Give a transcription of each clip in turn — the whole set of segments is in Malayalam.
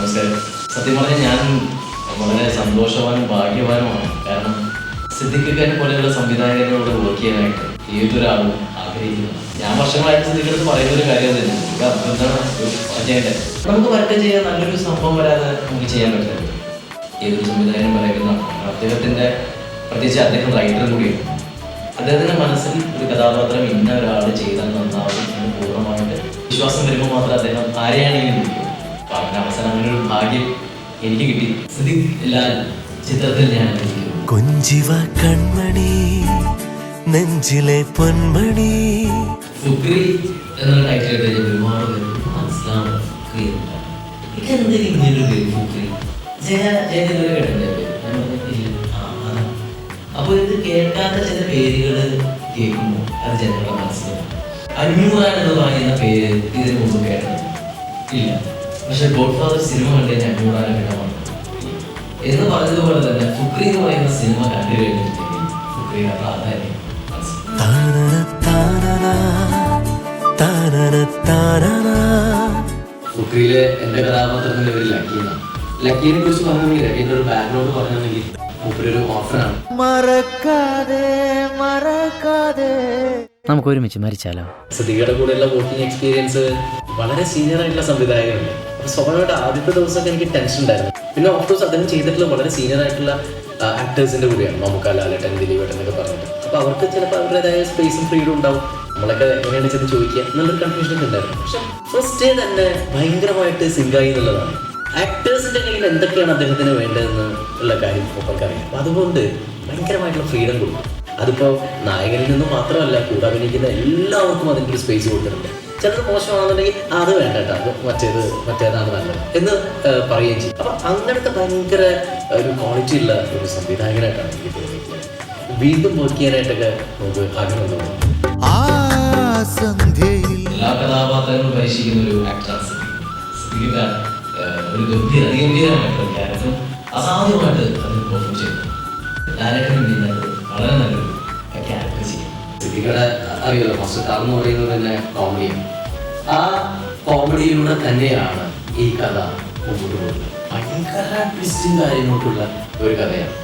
നമസ്കാരം. സത്യം പറഞ്ഞാൽ ഞാൻ വളരെ സന്തോഷവാനും ഭാഗ്യവാനുമാണ്. കാരണം സിദ്ദിഖിനെ പോലെയുള്ള സംവിധായകരോട് വർക്ക് ചെയ്യാനായിട്ട് ഏതൊരാളും ആഗ്രഹിക്കുന്നു. ഞാൻ വർഷങ്ങളായിട്ട് സിദ്ദിഖിനടുത്ത് പറയുന്ന ഒരു കാര്യം തന്നെ, എന്താണ് ചെയ്യേണ്ടത്, നമുക്ക് വർക്ക് ചെയ്യാൻ നല്ലൊരു സംഭവം വരാതെ നമുക്ക് ചെയ്യാൻ പറ്റില്ല. ഏതൊരു സംവിധായകനും പറയുന്ന അദ്ദേഹത്തിൻ്റെ, പ്രത്യേകിച്ച് അദ്ദേഹം റൈറ്ററും കൂടിയാണ്, അദ്ദേഹത്തിൻ്റെ മനസ്സിൽ ഒരു കഥാപാത്രം ഇന്ന ഒരാൾ ചെയ്താൽ നന്നാവും എന്ന് പൂർണ്ണമായിട്ട് വിശ്വാസം വരുമ്പോൾ മാത്രം അദ്ദേഹം ആരെയാണെങ്കിലും വിളിക്കും. അപ്പോൾ അങ്ങനെ അവസാനം അങ്ങനെ ഒരു ഭാഗ്യം എനിക്ക് കിട്ടി. സിദ്ദിഖ് ലാൽ ചിത്രത്തിൽ ഞാൻ കൊഞ്ചിവ കൺമണി നെഞ്ചിലെ പൊന്മണി ഫുക്രി എന്നൊരു ടൈറ്റിൽ എടുത്ത് ഒരുപാട് പേര് മനസ്സിലാവും. ഫുക്രി ഇതെന്തിനും ഇങ്ങനൊരു പേര് ഫുക്രി? ജയചന്ദ്രൻ കേട്ടില്ലേ പേര്? അപ്പോൾ ഇത് കേൾക്കാത്ത ചില പേരുകൾ കേൾക്കുമ്പോൾ അത് ജനങ്ങളുടെ മനസ്സിലാവും. 500 എന്ന് പറയുന്ന പേര് ഇതിനു മുമ്പ് കേട്ടത് ഇല്ല. പക്ഷെ ഗോഡ് ഫാദർ സിനിമ കണ്ടതിന് 500 കിടമാണ് എന്ന് പറഞ്ഞതുപോലെ തന്നെ ഫുക്രി എന്ന് പറയുന്ന സിനിമ കണ്ടു കഴിഞ്ഞിട്ടുണ്ടെങ്കിൽ ഫുക്രിയുടെ പ്രാധാന്യം ഫുക്രിയിലെ എൻ്റെ കഥാപാത്രത്തിൻ്റെ പേര് ലക്കീനാണ്. ലക്കീനെ കുറിച്ച് പറഞ്ഞെങ്കിൽ ലക്കീൻ്റെ ഒരു ബാക്ക്ഗ്രൗണ്ട് പറഞ്ഞെങ്കിൽ ഒരു ഓഫറാണ്. നമുക്ക് ഒരുമിച്ച് മരിച്ചാലോ? സിദ്ദിഖിയുടെ കൂടെയുള്ള വർക്കിംഗ് എക്സ്പീരിയൻസ് വളരെ സീനിയർ ആയിട്ടുള്ള സംവിധായകരുണ്ട്. അപ്പോൾ സ്വാഭാവികമായിട്ട് ആദ്യത്തെ ദിവസമൊക്കെ എനിക്ക് ടെൻഷൻ ഉണ്ടായിരുന്നു. പിന്നെ ഓഫ്കോഴ്സ് അദ്ദേഹം ചെയ്തിട്ടുള്ള വളരെ സീനിയർ ആയിട്ടുള്ള ആക്ടേഴ്സിൻ്റെ കൂടെയാണ്, മമ്മൂക്ക, ലാലേട്ടൻ, ദിലീപേട്ടൻ എന്നൊക്കെ പറഞ്ഞിട്ട്. അപ്പോൾ അവർക്ക് ചിലപ്പോൾ അവരുടേതായ സ്പേസും ഫ്രീഡും ഉണ്ടാവും. നമ്മളൊക്കെ എങ്ങനെയാണ് ചെന്ന് ചോദിക്കുക എന്നുള്ളൊരു കൺഫ്യൂഷനൊക്കെ ഉണ്ടായിരുന്നു. പക്ഷെ ഫസ്റ്റ് ഡേ തന്നെ ഭയങ്കരമായിട്ട് സിങ്കായി എന്നുള്ളതാണ്. ആക്ടേഴ്സിൻ്റെ കയ്യിൽ എന്തൊക്കെയാണ് അദ്ദേഹത്തിന് വേണ്ടതെന്ന് ഉള്ള കാര്യം ഒപ്പം അറിയാം. അപ്പോൾ അതുകൊണ്ട് ഭയങ്കരമായിട്ടുള്ള ഫ്രീഡം കൊടുക്കും. അതിപ്പോൾ നായകനിൽ നിന്ന് മാത്രമല്ല, കൂടെ അഭിനയിക്കുന്ന എല്ലാവർക്കും അതിൻ്റെ ഒരു സ്പേസ് കൊടുത്തിട്ടുണ്ട്. ചിലത് മോശമാണെന്നുണ്ടെങ്കിൽ അത് വേണ്ട കേട്ടോ, അത് മറ്റേതാണ് നല്ലത് എന്ന് പറയുകയും ചെയ്യും. അപ്പം അങ്ങനത്തെ ഭയങ്കര ഒരു ക്വാളിറ്റി ഉള്ള ഒരു സംവിധായകനായിട്ടാണ് എനിക്ക് തോന്നിയിട്ടുള്ളത്. വീണ്ടും വർക്ക് ചെയ്യാനായിട്ടൊക്കെ നമുക്ക് ആഗ്രഹം തോന്നുന്നു. എല്ലാ കഥാപാത്രങ്ങളും പരീക്ഷിക്കുന്ന ഒരു ആക്ടറാണ് ഒരു ഗംഭീരമായിട്ടുള്ള ക്യാരക്ടർ അസാധ്യമായിട്ട് അത് പെർഫോം ചെയ്യുന്നു. ലാലേട്ടനും പിന്നത് വളരെ നല്ലൊരു ക്യാരക്ടർ ചെയ്യും. സിദ്ദിഖിയുടെ അറിയാലോ, ഫസ്റ്റ് കാർ എന്ന് പറയുന്നത് തന്നെ കോമഡിയാണ്. ആ കോമഡിയിലൂടെ തന്നെയാണ് ഈ കഥ മുമ്പോട്ട് പോകുന്നത്. ഭയങ്കര ട്വിസ്റ്റും കാര്യങ്ങൾക്കുള്ള ഒരു കഥയാണ്.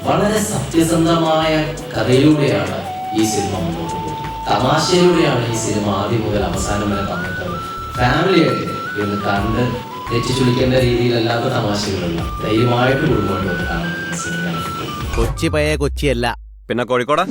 വളരെ സത്യസന്ധമായ കഥയിലൂടെയാണ് ഈ സിനിമ മുമ്പോട്ട് പോകുന്നത്. തമാശയിലൂടെയാണ് ഈ സിനിമ ആദ്യം മുതൽ അവസാനം വരെ തന്നിട്ടുള്ളത്. ഫാമിലിയായിട്ട് ഇന്ന് കണ്ട് തെറ്റിച്ചുളിക്കേണ്ട രീതിയിലല്ലാത്ത തമാശകളുള്ള ധൈര്യമായിട്ട് കുടുംബമായിട്ട് വന്ന് കാണുന്ന സിനിമയാണ്. കൊച്ചി പഴയ കൊച്ചിയല്ല, പിന്നെ കോഴിക്കോട്